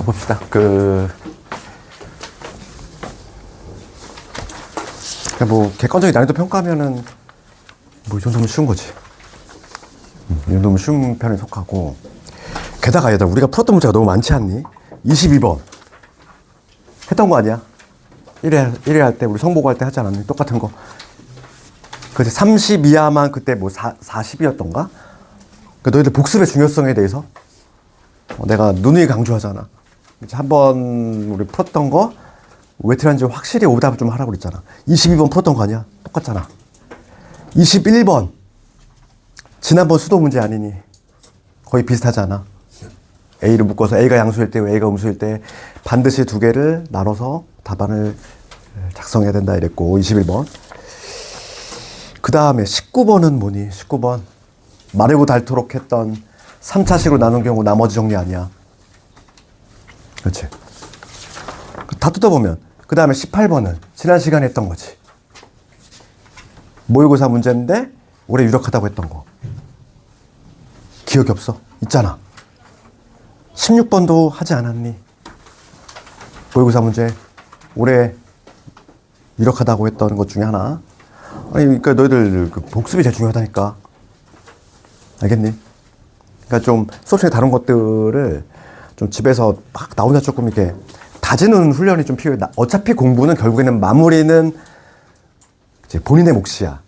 자, 봅시다. 뭐, 객관적인 난이도 평가하면은, 뭐, 이 정도면 쉬운 거지. 이 정도면 쉬운 편에 속하고. 게다가 얘들아, 우리가 풀었던 문제가 너무 많지 않니? 22번. 했던 거 아니야? 1회 할 때, 우리 성보고 할 때 하지 않았니? 똑같은 거. 그치, 30 이하만 그때 뭐 40이었던가? 너희들 복습의 중요성에 대해서 내가 누누이 강조하잖아. 한번 우리 풀었던 거 왜 틀렸는지 확실히 오답을 좀 하라고 그랬잖아. 22번 풀었던 거 아니야? 똑같잖아. 21번 지난번 수도 문제 아니니? 거의 비슷하잖아. A를 묶어서 A가 양수일 때, A가 음수일 때 반드시 두 개를 나눠서 답안을 작성해야 된다 이랬고, 21번. 그 다음에 19번은 뭐니? 19번. 마르고 닳도록 했던 3차식으로 나눈 경우 나머지 정리 아니야. 그렇지. 다 뜯어보면. 그 다음에 18번은 지난 시간에 했던 거지. 모의고사 문제인데 올해 유력하다고 했던 거. 기억이 없어? 있잖아. 16번도 하지 않았니? 모의고사 문제 올해 유력하다고 했던 것 중에 하나. 아니, 그러니까 너희들 그 복습이 제일 중요하다니까. 알겠니? 그러니까 좀 수업 시간에 다룬 것들을 좀 집에서 막 나 혼자 조금 이렇게 다지는 훈련이 좀 필요해. 어차피 공부는 결국에는 마무리는 이제 본인의 몫이야.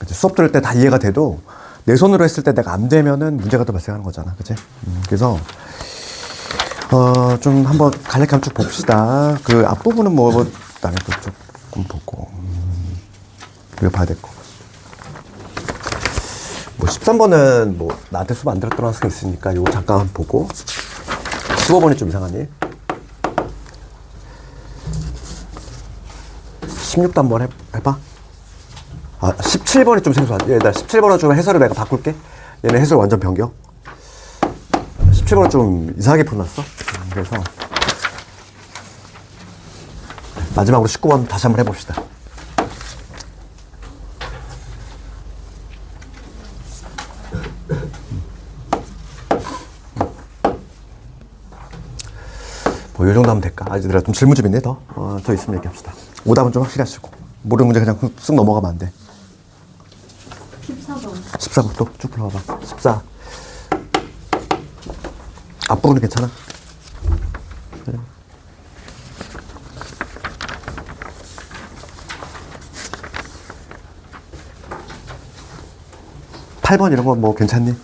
수업 들을 때 다 이해가 돼도 내 손으로 했을 때 내가 안 되면은 문제가 또 발생하는 거잖아. 그치? 그래서 좀 한번 간략하게 쭉 봅시다. 그 앞부분은 뭐 그다음에 또 조금 보고 이거 봐야 될 거. 뭐 13번은 뭐 나한테 수업 안 들었던 학생 있으니까 이거 잠깐 보고. 15번이 좀 이상하니? 16도 한번 해봐. 17번이 좀 생소하지. 얘들아, 17번은 좀 해설을 내가 바꿀게. 얘는 해설 완전 변경. 17번은 좀 이상하게 풀어놨어. 그래서 마지막으로 19번 다시 한번 해봅시다. 뭐, 요 정도 하면 될까? 얘들아, 좀 질문 좀 있네, 더 있으면 얘기합시다. 오답은 좀 확실히 하시고. 모르는 문제 그냥 쓱 넘어가면 안 돼. 14번. 14번 또 쭉 불러봐봐. 14. 앞부분은 괜찮아? 그래. 8번 이런 거 뭐 괜찮니?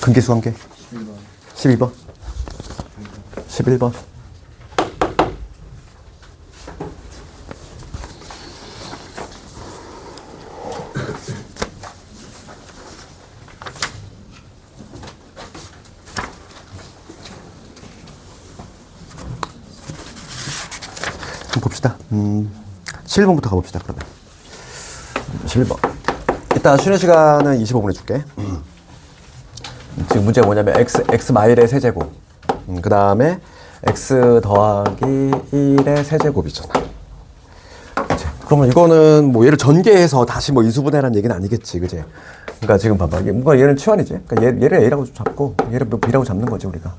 근계수 관계? 12번. 11번. 한번 봅시다. 11번부터 가봅시다, 그러면. 11번. 이따 쉬는 시간은 25분 해줄게. 지금 문제가 뭐냐면, x 마일의 세제곱. 그 다음에, x 더하기 1의 세제곱이잖아. 그치? 그러면 이거는 뭐 얘를 전개해서 다시 뭐 인수분해라는 얘기는 아니겠지, 그지? 그러니까 지금 봐봐. 뭔가 얘는 치환이지. 그러니까 얘를 a라고 잡고, 얘를 b라고 잡는 거지, 우리가.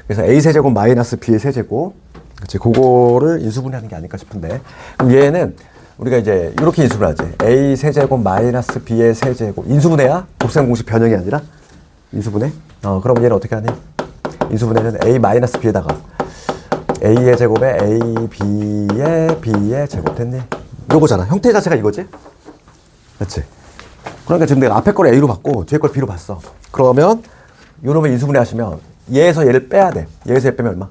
그래서 a 세제곱 마이너스 b의 세제곱. 그치, 그거를 인수분해하는 게 아닐까 싶은데. 그럼 얘는 우리가 이제 이렇게 인수를 하지. a 세제곱 마이너스 b의 세제곱. 인수분해야? 곱셈 공식 변형이 아니라? 인수분해? 그럼 얘는 어떻게 하니? 인수분해는 a 마이너스 b에다가 a의 제곱에 a b의 제곱 됐니? 요거잖아. 형태 자체가 이거지? 그렇지? 그러니까 지금 내가 앞에 걸 a로 봤고 뒤에 걸 b로 봤어. 그러면 요놈을 인수분해 하시면 얘에서 얘를 빼야 돼. 얘에서 얘 빼면 얼마?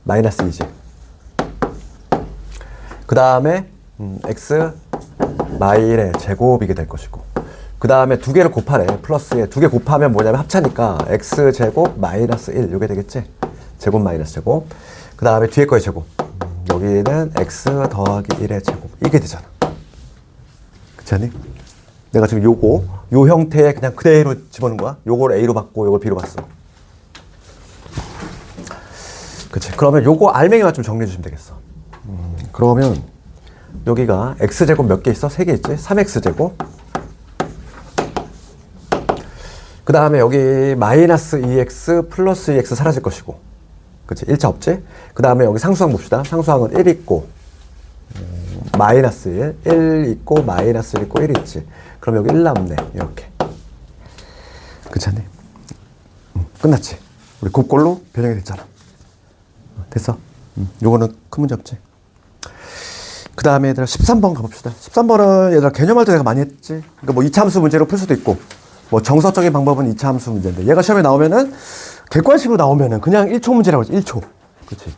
마이너스 2지. 그 다음에 x 마일의 제곱이게 될 것이고, 그 다음에 두 개를 곱하래. 플러스에 두 개 곱하면 뭐냐면 합차니까 x 제곱 마이너스 1 이게 되겠지? 제곱 마이너스 제곱. 그 다음에 뒤에 거의 제곱. 여기는 x 더하기 1의 제곱 이게 되잖아. 그렇지 않니? 내가 지금 요 형태에 그냥 그대로 집어넣은 거야. 요걸 a로 봤고 요걸 b로 봤어. 그치. 그러면 요거 알맹이만 좀 정리해 주시면 되겠어. 그러면 여기가 x제곱 몇 개 있어? 3개 있지? 3x제곱. 그 다음에 여기 마이너스 2x 플러스 2x 사라질 것이고. 그치? 1차 없지? 그 다음에 여기 상수항 봅시다. 상수항은 1 있고, 마이너스 1 있고, 마이너스 1 있고, 1 있지. 그럼 여기 1 남네. 이렇게. 그렇지 않니? 끝났지? 우리 곱꼴로 변형이 됐잖아. 됐어? 요거는 큰 문제 없지? 그 다음에 얘들아 13번 가봅시다. 13번은 얘들아 개념할 때 내가 많이 했지. 그러니까 뭐 이차함수 문제로 풀 수도 있고, 뭐 정서적인 방법은 이차함수 문제인데, 얘가 시험에 나오면은 객관식으로 나오면은 그냥 1초 문제라고 하지. 1초. 그렇지?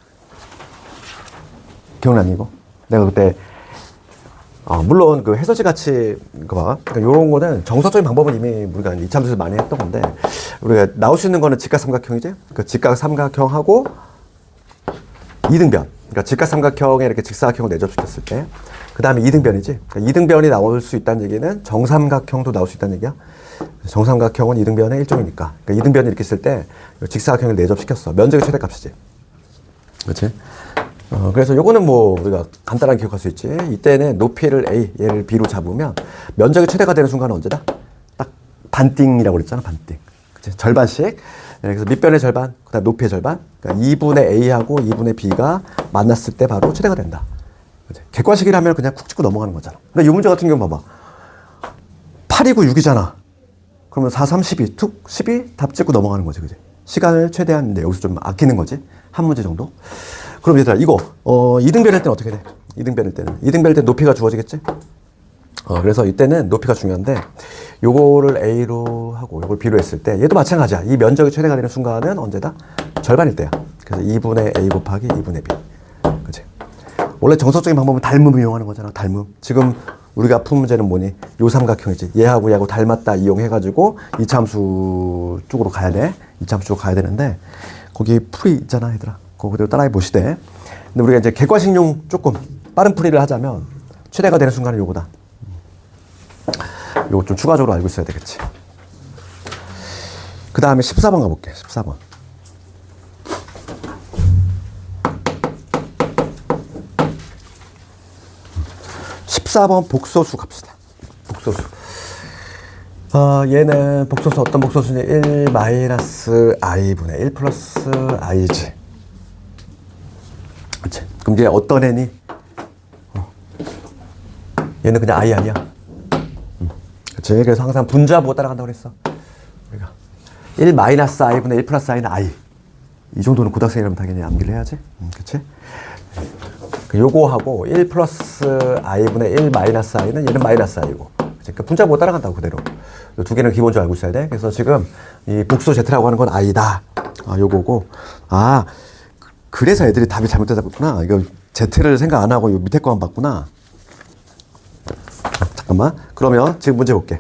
기억나니 이거? 내가 그때 물론 그 해설지 같이 이거 봐. 그러니까 요런 거는 정서적인 방법은 이미 우리가 이차함수에서 많이 했던 건데, 우리가 나올 수 있는 거는 직각 삼각형이지. 그 직각 삼각형하고 이등변. 그러니까 직각 삼각형에 이렇게 직사각형을 내접시켰을 때, 그 다음에 이등변이지. 그러니까 이등변이 나올 수 있다는 얘기는 정삼각형도 나올 수 있다는 얘기야. 정삼각형은 이등변의 일종이니까. 그러니까 이등변이 이렇게 있을 때 직사각형을 내접시켰어. 면적의 최대값이지. 그렇지? 그래서 요거는 뭐 우리가 간단하게 기억할 수 있지. 이때는 높이를 A, 얘를 B로 잡으면 면적이 최대가 되는 순간은 언제다? 딱 반띵이라고 그랬잖아. 반띵. 그치? 절반씩. 그래서 밑변의 절반, 그 다음 높이의 절반. 그러니까 2분의 A하고 2분의 B가 만났을 때 바로 최대가 된다. 그치? 객관식이라면 그냥 쿡 찍고 넘어가는 거잖아. 그러니까 이 문제 같은 경우 봐봐. 8이고 6이잖아. 그러면 4, 3, 12, 툭, 12, 답 찍고 넘어가는 거지. 그치? 시간을 최대한 여기서 좀 아끼는 거지. 한 문제 정도. 그럼 얘들아, 이거, 이등변일 때는 어떻게 돼? 이등변일 때는 높이가 주어지겠지? 그래서 이때는 높이가 중요한데, 요거를 A로 하고, 요걸 B로 했을 때, 얘도 마찬가지야. 이 면적이 최대가 되는 순간은 언제다? 절반일 때야. 그래서 2분의 A 곱하기 2분의 B. 그치? 원래 정석적인 방법은 닮음을 이용하는 거잖아. 닮음. 지금 우리가 푼 문제는 뭐니? 요 삼각형이지. 얘하고 얘하고 닮았다 이용해가지고, 이차함수 쪽으로 가야 돼. 이차함수 쪽으로 가야 되는데, 거기 풀이 있잖아, 얘들아. 그거 그대로 따라해 보시되. 근데 우리가 이제 객관식용 조금 빠른 풀이를 하자면 최대가 되는 순간은 요거다. 요거 좀 추가적으로 알고 있어야 되겠지. 그 다음에 14번 가볼게. 14번. 14번 복소수 갑시다. 복소수. 얘는 복소수 어떤 복소수냐? 1 마이너스 i분의 1 플러스 i지. 그치? 그럼 얘 어떤 애니? 얘는 그냥 i 아니야? 그치? 그래서 항상 분자 보고 따라간다고 그랬어. 우리가 1 마이너스 i분의 1 플러스 i는 i. 이 정도는 고등학생이라면 당연히 암기를 해야지. 그치? 요거하고 1 플러스 i분의 1 마이너스 i는 얘는 마이너스 i고. 그러니까 분자 보고 따라간다고 그대로. 이 두 개는 기본적으로 알고 있어야 돼. 그래서 지금 이 복수 z라고 하는 건 i다. 요거고. 그래서 애들이 답이 잘못되었구나. 이거 z를 생각 안 하고 요 밑에 거만 봤구나. 잠깐만. 그러면 지금 문제 볼게.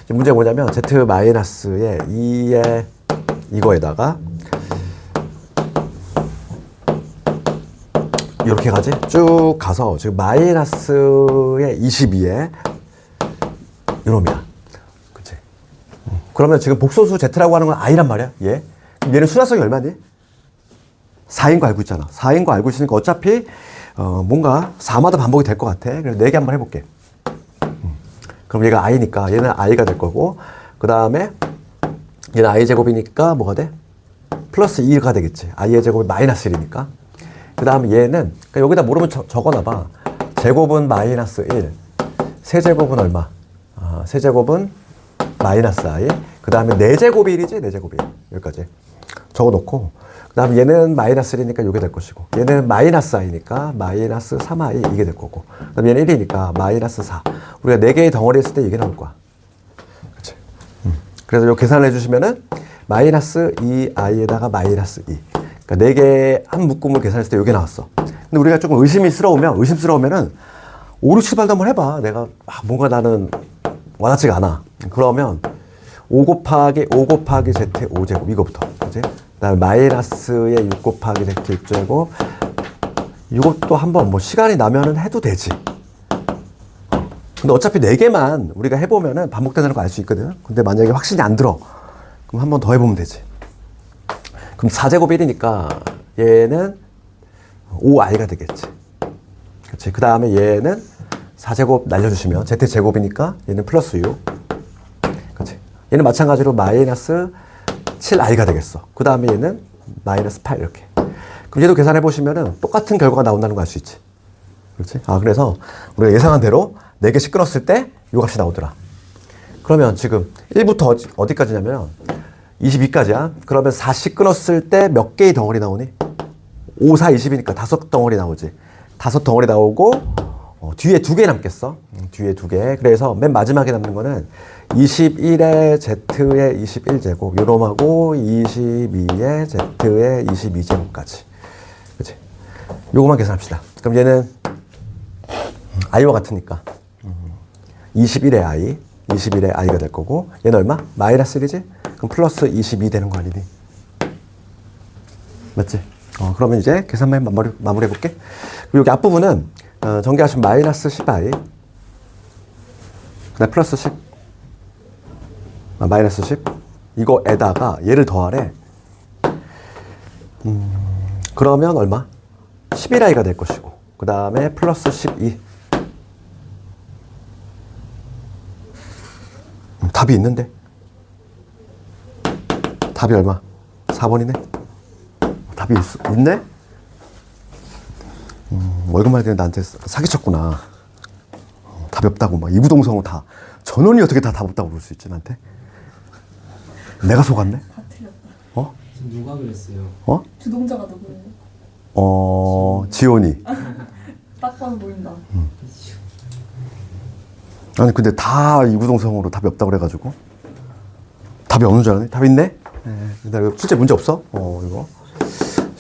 지금 문제가 뭐냐면 z 마이너스에 2에 이거에다가 이렇게 가지? 쭉 가서 지금 마이너스에 22에 이놈이야. 그치? 그러면 지금 복소수 z라고 하는 건 i란 말이야. 얘. 얘는 순화성이 얼마니? 4인 거 알고 있잖아. 4인 거 알고 있으니까 어차피 뭔가 4마다 반복이 될 것 같아. 그래서 4개 한번 해볼게. 그럼 얘가 i니까 얘는 i가 될 거고, 그 다음에 얘는 i제곱이니까 뭐가 돼? 플러스 2가 되겠지. i의 제곱이 마이너스 1이니까. 그 다음에 얘는 그러니까 여기다 모르면 적어놔봐. 제곱은 마이너스 1, 세제곱은 얼마? 세제곱은 마이너스 i. 그 다음에 4제곱이 1이지? 4제곱이 1. 여기까지 적어놓고, 그 다음에 얘는 마이너스 1이니까 이게 될 것이고, 얘는 마이너스 i니까 마이너스 3i 이게 될 거고, 그 다음에 얘는 1이니까 마이너스 4. 우리가 4개의 덩어리 했을 때 이게 나올 거야. 그치? 그래서 요 계산을 해주시면은 마이너스 2i에다가 마이너스 2. 그러니까 4개 한 묶음을 계산했을 때 이게 나왔어. 근데 우리가 조금 의심스러우면은 5, 6, 7, 8도 한번 해봐. 내가 뭔가 나는 와닿지가 않아. 그러면 5 곱하기 z 5제곱 이거부터. 그치? 그 다음에 마이너스에 6 곱하기 z 6제곱. 이것도 한번 뭐 시간이 나면은 해도 되지. 근데 어차피 4개만 우리가 해보면은 반복되는 거 알 수 있거든. 근데 만약에 확신이 안 들어. 그럼 한 번 더 해보면 되지. 그럼 4제곱 1이니까 얘는 5i가 되겠지. 그치? 그 다음에 얘는 4제곱 날려주시면 z제곱이니까 얘는 플러스 6. 그치? 얘는 마찬가지로 마이너스 7i가 되겠어. 그 다음에 얘는 마이너스 8 이렇게. 그럼 얘도 계산해 보시면은 똑같은 결과가 나온다는 거 알 수 있지. 그렇지? 그래서 우리가 예상한 대로 4개씩 끊었을 때 이 값이 나오더라. 그러면 지금 1부터 어디까지냐면 22까지야. 그러면 4씩 끊었을 때 몇 개의 덩어리 나오니? 5, 4, 20이니까 5덩어리 나오지. 5덩어리 나오고 뒤에 2개 남겠어. 뒤에 2개. 그래서 맨 마지막에 남는 거는 21의 Z의 21제곱 요놈하고 22의 Z의 22제곱까지. 그치? 요거만 계산합시다. 그럼 얘는 i와 같으니까 21의 i 21의 i가 될 거고 얘는 얼마? 마이너스 1이지? 그럼 플러스 22 되는 거 아니니? 맞지? 그러면 이제 계산만 마무리해 볼게. 여기 앞부분은 전개하시면 마이너스 10i 그다음 플러스 10 마이너스 10 이거에다가 얘를 더하래. 그러면 얼마? 11i가 될 것이고 그 다음에 플러스 12 답이 있는데 답이 얼마? 4번이네. 답이 있네? 월급만 되는 나한테 사기쳤구나. 답이 없다고 막 이구동성으로 다 전원이 어떻게 다 답 없다고 그럴 수 있지 나한테? 내가 속았네? 다 틀렸다. 지금 누가 그랬어요? 주동자가 누구예요? 지온이. 딱 봐도 보인다. 아니 근데 다 이구동성으로 답이 없다고 그래가지고 답이 없는 줄 알았네? 답이 있네? 근데 이거 실제 문제 없어? 이거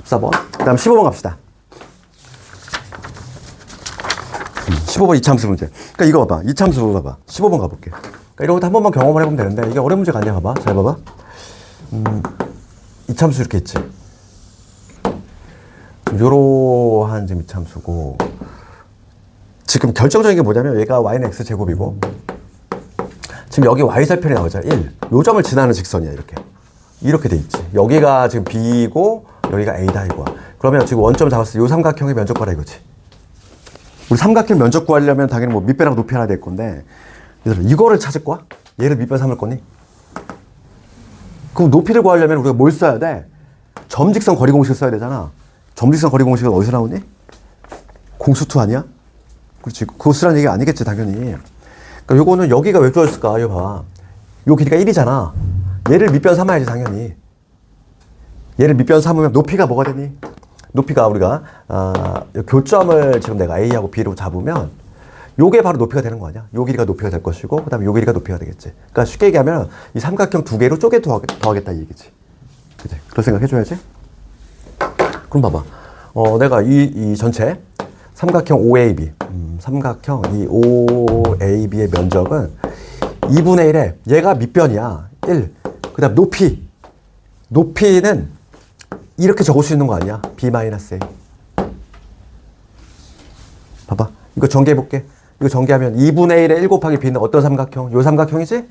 14번 그 다음 15번 갑시다. 15번 이참수 문제. 그러니까 이거 봐봐. 이참수 봐봐. 15번 가볼게. 그러니까 이런 것도 한 번만 경험을 해보면 되는데 이게 어려운 문제가 아니야. 봐봐. 잘 봐봐. 이참수 이렇게 있지. 요러한 지금 이참수고 지금 결정적인 게 뭐냐면 얘가 y는 x제곱이고 지금 여기 y절편이 나오잖아. 1. 요 점을 지나는 직선이야. 이렇게 돼 있지. 여기가 지금 b이고 여기가 a다 이거야. 그러면 지금 원점 잡았을 때 요 삼각형의 면적 구하라 이거지. 우리 삼각형 면적 구하려면 당연히 뭐 밑변하고 높이 하나 될 건데 얘들아 이거를 찾을 거야? 얘를 밑변 삼을 거니? 그럼 높이를 구하려면 우리가 뭘 써야 돼? 점직선 거리 공식을 써야 되잖아. 점직선 거리 공식은 어디서 나오니? 공수투 아니야? 그렇지. 그거 쓰라는 얘기 아니겠지 당연히. 그러니까 요거는 여기가 왜 주어졌을까? 이거 봐. 요 길이가 1이잖아. 얘를 밑변 삼아야지 당연히. 얘를 밑변 삼으면 높이가 뭐가 되니? 높이가 우리가 교점을 지금 내가 A하고 B로 잡으면 요게 바로 높이가 되는 거 아니야? 요 길이가 높이가 될 것이고 그 다음에 요 길이가 높이가 되겠지. 그러니까 쉽게 얘기하면 이 삼각형 2개로 쪼개 더하겠다 이 얘기지. 그치? 그런 생각 해줘야지. 그럼 봐봐. 내가 이 전체 삼각형 OAB 삼각형 이 OAB의 면적은 2분의 1에 얘가 밑변이야. 1. 그 다음 높이는 이렇게 적을 수 있는 거 아니야? B-A. 봐봐. 이거 전개해볼게. 이거 전개하면 2분의 1에 1 곱하기 B는 어떤 삼각형? 요 삼각형이지?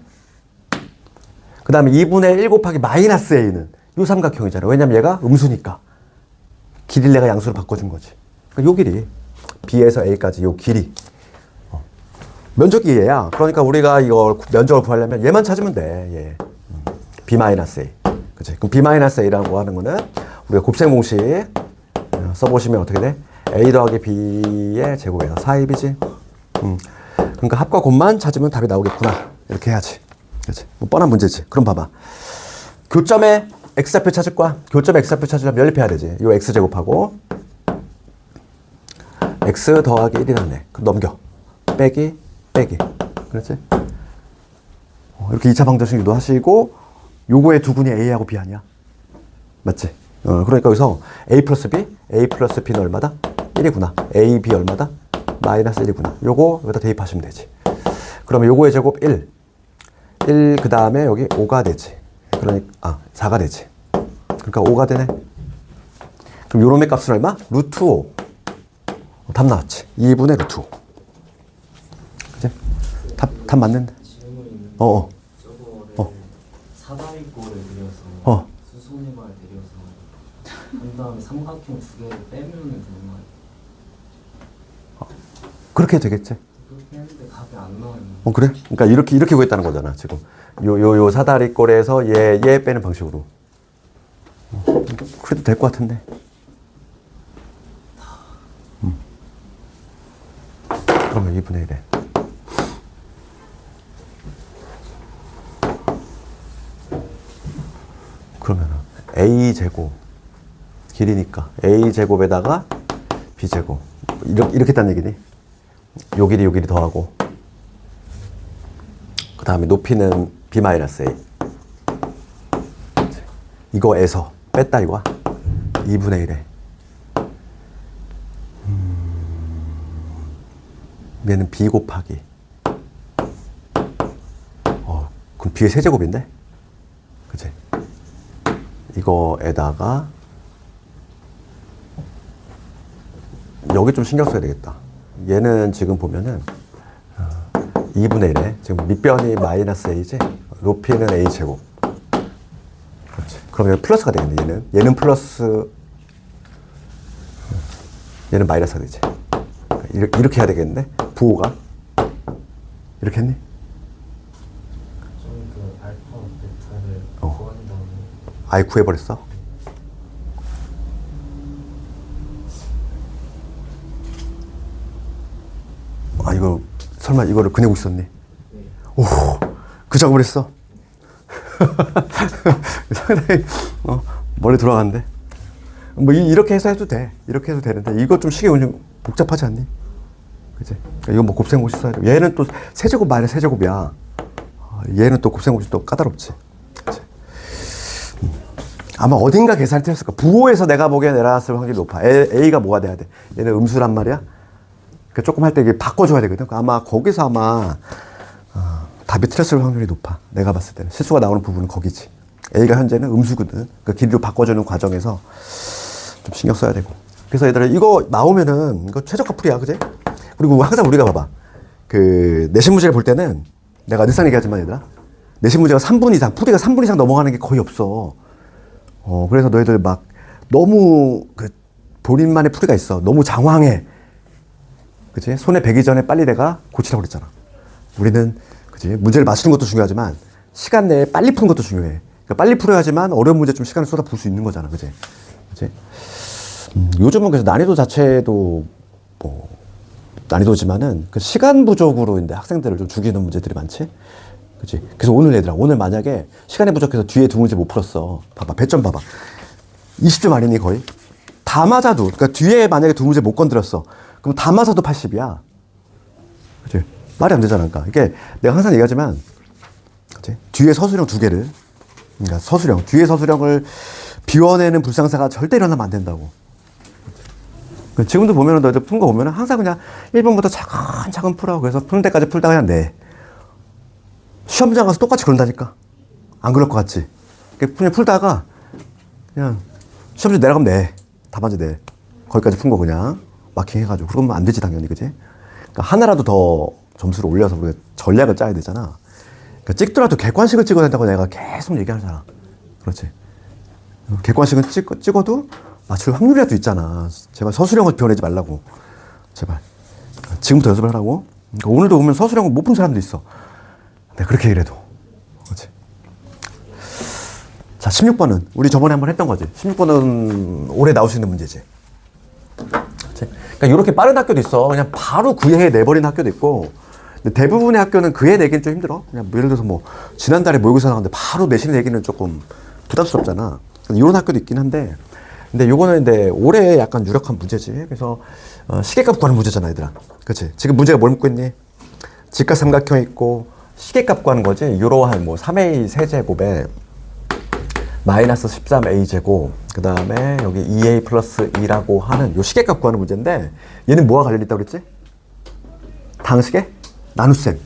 그 다음에 2분의 1 곱하기 마이너스 A는 요 삼각형이잖아. 왜냐면 얘가 음수니까. 길이를 내가 양수로 바꿔준 거지. 그러니까 요 길이. B에서 A까지 요 길이. 면적이 얘야. 그러니까 우리가 이걸 면적을 구하려면 얘만 찾으면 돼. 얘. B-A. 그치? 그럼 B-A라고 하는 거는 우리가 곱셈 공식 써보시면 어떻게 돼? A 더하기 B의 제곱에서 4ab이지. 그러니까 합과 곱만 찾으면 답이 나오겠구나. 이렇게 해야지. 그치? 뭐 뻔한 문제지. 그럼 봐봐. 교점의 x좌표 찾을 거야. 교점의 x좌표 찾으려면 연립해야 되지. 요 x제곱하고 x 더하기 1이라네. 그럼 넘겨. 빼기. 그렇지? 이렇게 2차 방정식 유도하시고 요거의 두근이 A하고 B 아니야? 맞지? 그러니까 여기서 A 플러스 B는 얼마다? 1이구나. A, B 얼마다? 마이너스 1이구나. 요거 여기다 대입하시면 되지. 그러면 요거의 제곱 1. 그 다음에 여기 5가 되지. 그러니까 4가 되지. 그러니까 5가 되네. 그럼 요놈의 값은 얼마? 루트 5. 답 나왔지. 2분의 루트 5. 그치? 답 맞는데? 질문이 저거를 사다리꼴을 그려서 수소림을 데려서 한 다음에 삼각형 2개를 빼면 되는 거 아니에요? 그렇게 되겠지. 그렇게 했는데 답이 안 나와요. 그래? 그러니까 이렇게 구했다는 거잖아, 지금. 요 사다리꼴에서 얘 빼는 방식으로. 그래도 될 것 같은데. 그러면 2분의 1에. 그러면은 a제곱 길이니까 a제곱에다가 b제곱 이렇게 했다는 얘기니? 요 길이 더하고 그 다음에 높이는 b-a 이거에서 뺐다 이거야 2분의 1에 얘는 b 곱하기 그럼 b의 세제곱인데? 그치? 이거에다가 여기 좀 신경 써야 되겠다. 얘는 지금 보면은 2분의 1에 지금 밑변이 마이너스 a지 높이는 a제곱. 그렇지. 그럼 여기 플러스가 되겠네. 얘는 플러스 얘는 마이너스가 되지. 이렇게 해야 되겠는데 부호가 이렇게 했니? 좀 그 알파 베타를 구한 다음에 아예 구해버렸어? 이거 설마 이거를 그내고 있었니? 네. 오, 그 작업을 했어? 상당히 머리 돌아갔는데 뭐 이렇게 해서 해도 돼. 이렇게 해도 되는데 이거 좀 시계 운영 복잡하지 않니? 그치? 이거 뭐 곱셈공식 써야 돼. 얘는 또 세제곱 마이너스 세제곱이야. 얘는 또 곱셈공식 또 까다롭지. 그치? 아마 어딘가 계산이 틀렸을 거야. 부호에서 내가 보기에 내려놨을 확률이 높아. A가 뭐가 돼야 돼? 얘는 음수란 말이야. 그 조금 할 때 이게 바꿔줘야 되거든. 아마 거기서 답이 틀렸을 확률이 높아. 내가 봤을 때는 실수가 나오는 부분은 거기지. A가 현재는 음수거든. 그 길이로 바꿔주는 과정에서 좀 신경 써야 되고. 그래서 얘들아 이거 나오면은 이거 최저가 풀이야, 그지? 그리고 항상 우리가 봐봐. 그 내신 문제를 볼 때는 내가 늘상 얘기하지만 얘들아 내신 문제가 3분 이상 풀이가 3분 이상 넘어가는 게 거의 없어. 그래서 너희들 막 너무 그 본인만의 풀이가 있어. 너무 장황해. 그치? 손에 배기 전에 빨리 내가 고치라고 그랬잖아. 우리는, 그치? 문제를 맞추는 것도 중요하지만, 시간 내에 빨리 푸는 것도 중요해. 그러니까 빨리 풀어야지만 어려운 문제 좀 시간을 쏟아 부을 수 있는 거잖아. 그치? 그치? 요즘은 그래서 난이도 자체도, 난이도지만은, 그 시간 부족으로 이제 학생들을 좀 죽이는 문제들이 많지? 그치? 그래서 오늘 만약에 시간이 부족해서 뒤에 두 문제 못 풀었어. 봐봐. 배점 봐봐. 20점 아니니 거의? 다 맞아도, 그러니까 뒤에 만약에 두 문제 못 건드렸어. 그럼 다 맞아도 80이야. 그치? 말이 안 되잖아. 그러니까 이게 내가 항상 얘기하지만, 그치? 뒤에 서술형 두 개를, 그러니까 뒤에 서술형을 비워내는 불상사가 절대 일어나면 안 된다고. 그치? 지금도 보면은 너희들 푼 거 보면은 항상 그냥 1번부터 차근차근 풀어. 그래서 푸는 데까지 풀다가 그냥 내. 시험장 가서 똑같이 그런다니까. 안 그럴 것 같지? 그냥 풀다가 그냥 시험지 내려가면 내. 답안지 내. 거기까지 푼 거 그냥. 마킹 해가지고. 그러면 안 되지, 당연히. 그지? 그러니까 하나라도 더 점수를 올려서 우리가 전략을 짜야 되잖아. 그러니까 찍더라도 객관식을 찍어야 된다고 내가 계속 얘기하잖아. 그렇지? 객관식은 찍어도 맞출 확률이라도 있잖아. 제발 서술형을 비워내지 말라고. 제발. 지금부터 연습을 하라고. 그러니까 오늘도 보면 서술형을 못 푼 사람도 있어. 내가 그렇게 얘기를 해도. 그렇지? 자, 16번은 우리 저번에 한번 했던 거지. 16번은 올해 나올 수 있는 문제지. 그러니까 이렇게 빠른 학교도 있어. 그냥 바로 그해 내버리는 학교도 있고. 근데 대부분의 학교는 그해 내기는 좀 힘들어. 그냥 예를 들어서 뭐 지난달에 모의고사 나왔는데 바로 내신 내기는 조금 부담스럽잖아. 이런 학교도 있긴 한데. 근데 요거는 근데 올해 약간 유력한 문제지. 그래서 시계값 구하는 문제잖아, 얘들아. 그렇지? 지금 문제가 뭘 묻고 있니? 직각 삼각형 있고 시계값 구하는 거지. 이러한 뭐 3a 세제곱에 마이너스 13a 제곱, 그 다음에 여기 2a 플러스 2라고 하는 요 시계값 구하는 문제인데, 얘는 뭐와 관련이 있다고 그랬지? 당식의 나눗셈.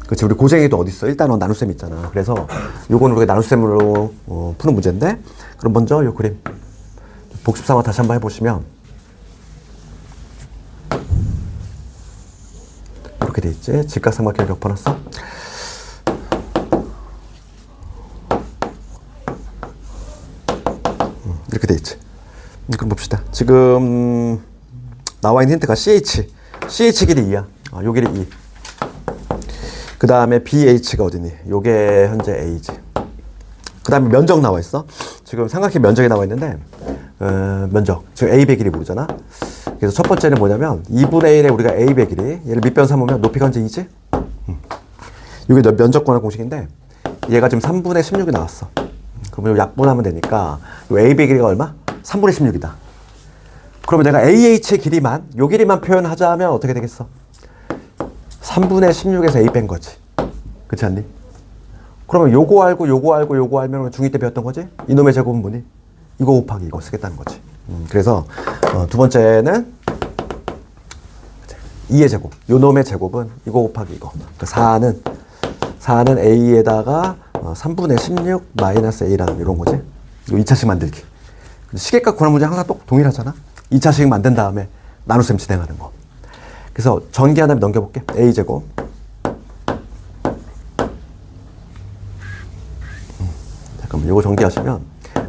그치? 우리 고생이도 어디 있어? 일단은 나눗셈 있잖아. 그래서 요거는 우리가 나눗셈으로 푸는 문제인데, 그럼 먼저 요 그림 복습 삼아 다시 한번 해보시면 이렇게 돼 있지? 직각삼각형 격파놨어? 이렇게 돼 있지. 그럼 봅시다. 지금 나와 있는 힌트가 CH 길이 2야. 요 길이 2. 그 다음에 BH가 어디니? 요게 현재 A지. 그 다음에 면적 나와 있어. 지금 삼각형 면적이 나와 있는데, 면적. 지금 A 100일이 모르잖아. 그래서 첫 번째는 뭐냐면, 2분의 1에 우리가 A 100일이, 얘를 밑변 삼으면 높이가 현재 2지? 이게 면적 구하는 공식인데, 얘가 지금 3분의 16이 나왔어. 그러면 약분하면 되니까, 요 A 100일이가 얼마? 3분의 16이다. 그러면 내가 AH의 길이만, 요 길이만 표현하자면 어떻게 되겠어? 3분의 16에서 A 뺀 거지. 그렇지 않니? 그러면 요거 알고 요거 알고 요거 알면 중2 때 배웠던 거지? 이놈의 제곱은 뭐니? 이거 곱하기 이거 쓰겠다는 거지. 그래서 두 번째는 2의 제곱. 요 놈의 제곱은 이거 곱하기 이거. 그러니까 4는 A에다가 3분의 16 마이너스 A라는 이런 거지. 요 2차식 만들기. 시계값 구하는 문제 항상 똑 동일하잖아. 2차식 만든 다음에 나눗셈 진행하는 거. 그래서 전기 하나 넘겨볼게. A제곱. 잠깐만, 요거 전기하시면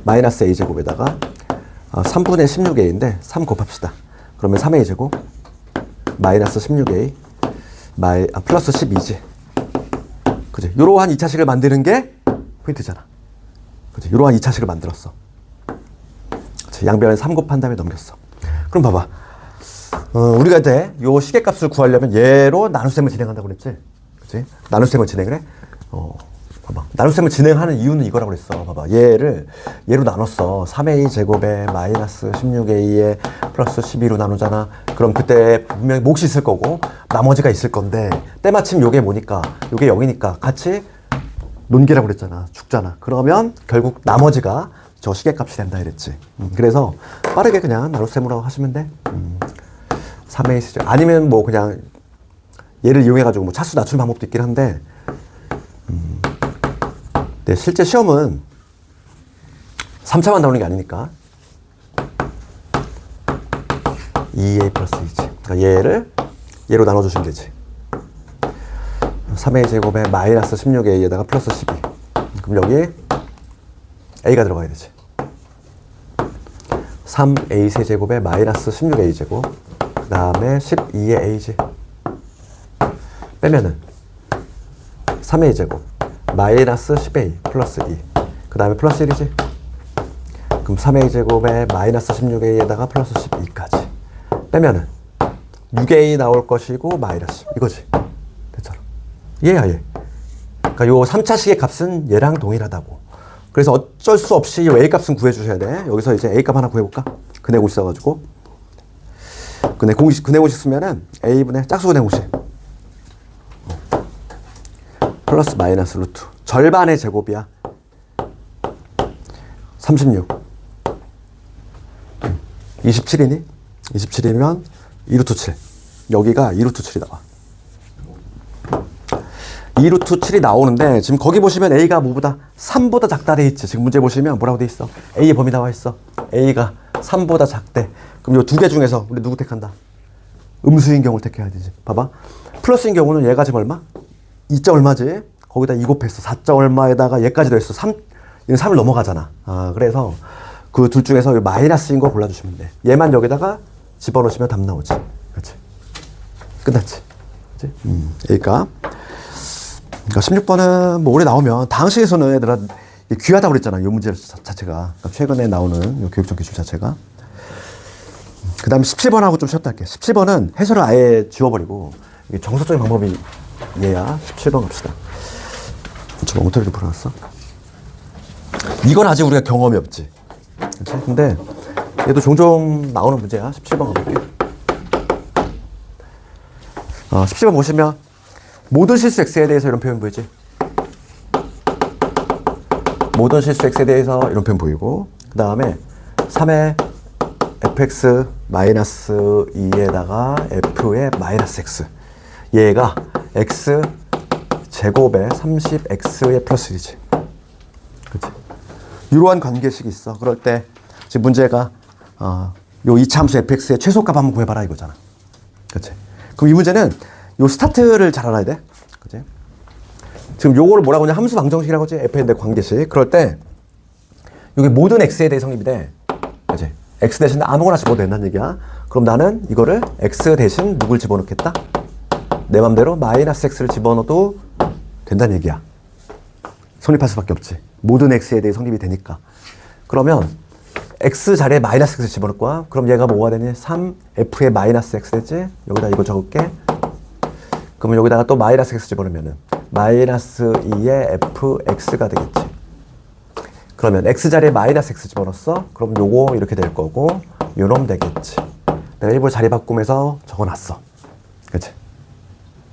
마이너스 A제곱에다가 3분의 16A인데 3 곱합시다. 그러면 3A제곱 마이너스 16A 플러스 12지. 그지? 요러한 2차식을 만드는 게 포인트잖아. 그지? 요러한 2차식을 만들었어. 그치? 양변을 3 곱한 다음에 넘겼어. 그럼 봐봐. 우리가 이제 요 시계값을 구하려면 얘로 나눗셈을 진행한다고 그랬지? 그치? 나눗셈을 진행을 해? 봐봐. 나눗셈을 진행하는 이유는 이거라고 그랬어. 봐봐. 얘로 나눴어. 3A 제곱에 마이너스 16A에 플러스 12로 나누잖아. 그럼 그때 분명히 몫이 있을 거고, 나머지가 있을 건데, 때마침 요게 뭐니까, 요게 0이니까 같이 논기라고 그랬잖아. 죽잖아. 그러면 결국 나머지가 저 시계값이 된다 이랬지. 그래서 빠르게 그냥 나눗셈으로 하시면 돼. 3A 제곱. 아니면 뭐 그냥 얘를 이용해가지고 뭐 차수 낮추는 방법도 있긴 한데, 네, 실제 시험은 3차만 나오는 게 아니니까 2A 플러스 2지. 그러니까 얘로 나눠주시면 되지. 3A 제곱에 마이너스 16A에다가 플러스 12. 그럼 여기 A가 들어가야 되지. 3A 세제곱에 마이너스 16A 제곱. 그 다음에 12의 A지. 빼면은 3A 제곱. 마이너스 10A 플러스 2. 그 다음에 플러스 1이지. 그럼 3A 제곱에 마이너스 16A에다가 플러스 12까지. 빼면은 6A 나올 것이고 마이너스 이거지. 됐잖아. 얘야 얘. 그러니까 요 3차식의 값은 얘랑 동일하다고. 그래서 어쩔 수 없이 요 A 값은 구해주셔야 돼. 여기서 이제 A 값 하나 구해볼까? 근해공식 써가지고. 근해공식 쓰면은 A분의 짝수 근해공식. 플러스 마이너스 루트. 절반의 제곱이야. 36. 27이니? 27이면 2루트 7. 여기가 2루트 7이 나와. 2루트 7이 나오는데 지금 거기 보시면 A가 뭐보다 3보다 작다 돼 있지. 지금 문제 보시면 뭐라고 돼 있어? A의 범위 나와 있어. A가 3보다 작대. 그럼 요 두 개 중에서 우리 누구 택한다? 음수인 경우를 택해야 되지. 봐봐. 플러스인 경우는 얘가 지금 얼마? 2점 얼마지? 거기다 2 곱했어. 4점 얼마에다가 얘까지 더했어. 3, 얘는 3을 넘어가잖아. 그래서 그 둘 중에서 마이너스인 거 골라주시면 돼. 얘만 여기다가 집어넣으시면 답 나오지. 그렇지. 끝났지. 그렇지? 그러니까 16번은 뭐 올해 나오면 당시에서는 얘들아 귀하다고 그랬잖아. 이 문제 자체가. 그러니까 최근에 나오는 이 교육적 기출 자체가. 그 다음에 17번하고 좀 쉬었다 할게. 17번은 해설을 아예 지워버리고 정석적인 방법이 얘야. 17번 갑시다. 저 엉터리를 풀어놨어. 이건 아직 우리가 경험이 없지. 그치? 근데 얘도 종종 나오는 문제야. 17번 가볼게. 17번 보시면 모든 실수 x에 대해서 이런 표현 보이지? 모든 실수 x에 대해서 이런 표현 보이고, 그 다음에 3의 fx 마이너스 2에다가 f의 마이너스 x. 얘가 x 제곱에 30x의 플러스 1이지. 그치? 이러한 관계식이 있어. 그럴 때 지금 문제가 요 이차함수 fx의 최소값 한번 구해봐라 이거잖아. 그치? 그럼 이 문제는 요 스타트를 잘 알아야 돼. 그치? 지금 요거를 뭐라고 하냐? 함수 방정식이라고 하지? f에 대한 관계식. 그럴 때 여기 모든 x에 대해 성립이 돼. 그치? x 대신 아무거나 집어도 된다는 얘기야. 그럼 나는 이거를 x 대신 누굴 집어넣겠다? 내 맘대로 마이너스 x를 집어넣어도 된다는 얘기야. 성립할 수밖에 없지. 모든 x에 대해 성립이 되니까. 그러면 x 자리에 마이너스 x를 집어넣을 거야. 그럼 얘가 뭐가 되니? 3f의 마이너스 x 되지? 여기다 이거 적을게. 그러면 여기다가 또 마이너스 x 집어넣으면은 마이너스 2의 fx가 되겠지. 그러면 x 자리에 마이너스 x 집어넣었어? 그럼 요거 이렇게 될 거고 요놈 되겠지. 내가 일부러 자리 바꾸면서 적어놨어. 그치?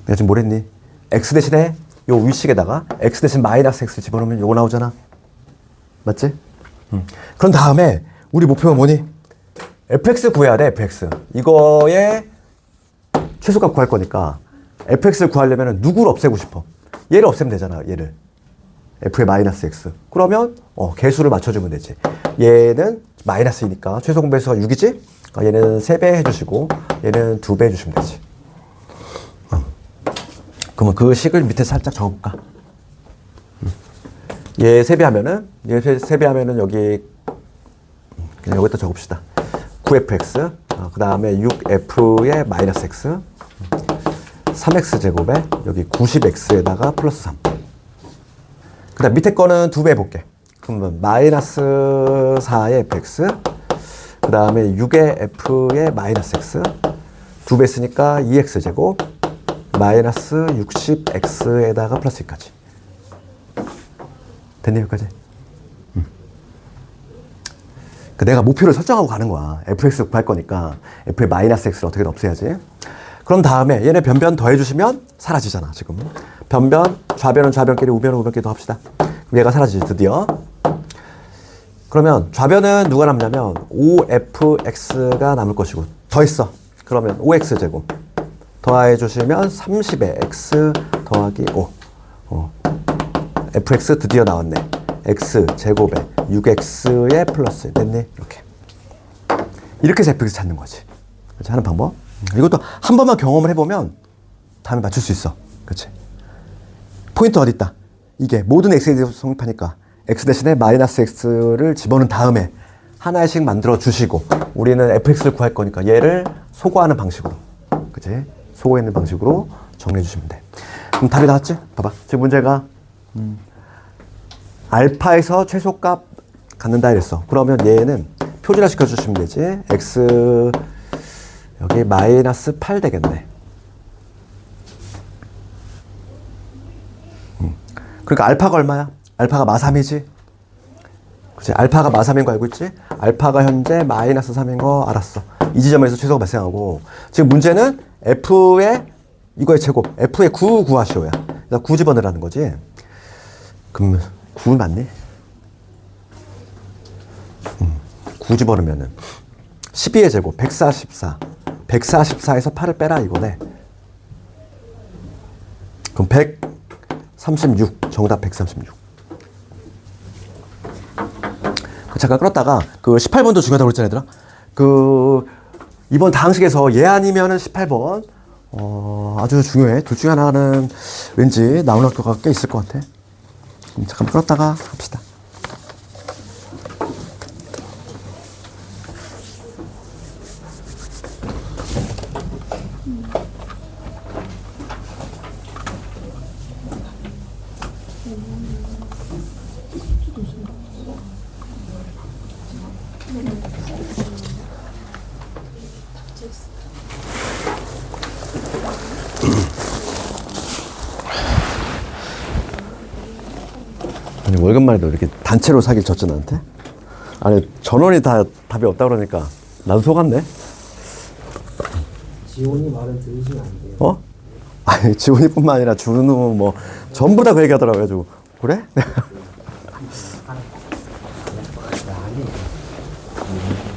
내가 지금 뭘 했니? x 대신에 요 위식에다가 x 대신 마이너스 x 집어넣으면 요거 나오잖아. 맞지? 그런 다음에 우리 목표가 뭐니? fx 구해야 돼. fx. 이거의 최소값 구할 거니까 fx를 구하려면 누구를 없애고 싶어? 얘를 없애면 되잖아. 얘를. f의 마이너스 x. 그러면 개수를 맞춰주면 되지. 얘는 마이너스이니까 최소 공배수가 6이지? 얘는 3배 해주시고 얘는 2배 해주시면 되지. 그러면 그 식을 밑에 살짝 적어볼까? 얘 3배 하면은 여기 그냥 여기다 적읍시다. 9fx 그 다음에 6f의 마이너스 x 3x제곱에 여기 90x에다가 플러스 3. 그 다음 밑에 거는 2배 해볼게. 그러면 마이너스 4의 fx 그 다음에 6의 f의 마이너스 x 2배 쓰니까 2x제곱 마이너스 60x에다가 플러스 2까지. 됐니 여기까지? 내가 목표를 설정하고 가는 거야. fx 구할 거니까 f의 마이너스 x를 어떻게든 없애야지. 그럼 다음에 얘네 변변 더해주시면 사라지잖아 지금. 변변, 좌변은 좌변끼리, 우변은 우변끼리 더합시다. 그럼 얘가 사라지지 드디어. 그러면 좌변은 누가 남냐면 5fx가 남을 것이고 더했어. 그러면 5x제곱 더해주시면 30의 x 더하기 5 fx 드디어 나왔네. x제곱에 6x의 플러스 됐네. 이렇게 해서 fx 찾는 거지. 그렇지? 하는 방법. 이것도 한 번만 경험을 해보면 다음에 맞출 수 있어. 그렇지? 포인트 어디 있다? 이게 모든 x에 대해서 성립하니까 x 대신에 마이너스 x를 집어넣은 다음에 하나씩 만들어 주시고 우리는 fx를 구할 거니까 얘를 소거하는 방식으로, 그치? 소거하는 방식으로 정리해 주시면 돼. 그럼 답이 나왔지? 봐봐. 지금 문제가 알파에서 최소값 갖는다 이랬어. 그러면 얘는 표준화 시켜주시면 되지. x 여기 마이너스 8 되겠네. 그러니까 알파가 얼마야? 알파가 마3이지? 그치? 알파가 마3인 거 알고 있지? 알파가 현재 마이너스 3인 거 알았어. 이 지점에서 최소가 발생하고 지금 문제는 f의 이거의 제곱, f의 9 구하시오야. 9 집어넣으라는 거지. 그럼 9 맞니? 9 집어넣으면은 12의 제곱 144. 144에서 8을 빼라 이거네. 그럼 136. 정답 136. 잠깐 끌었다가 그 18번도 중요하다고 그랬잖아 얘들아. 그 이번 다항식에서 얘 아니면은 18번 아주 중요해. 둘 중에 하나는 왠지 나오는 학교가 꽤 있을 것 같아. 잠깐 끌었다가 합시다. 아니 월급만 해도 이렇게 단체로 사기를 졌지 나한테? 아니 전원이 다 답이 없다 그러니까 나도 속았네. 지원이 말은 들으시면 안 돼요. 어? 아니 지훈이뿐만 아니라 준우 뭐 전부 다 그 얘기하더라고 가지고 그래? 아니에요.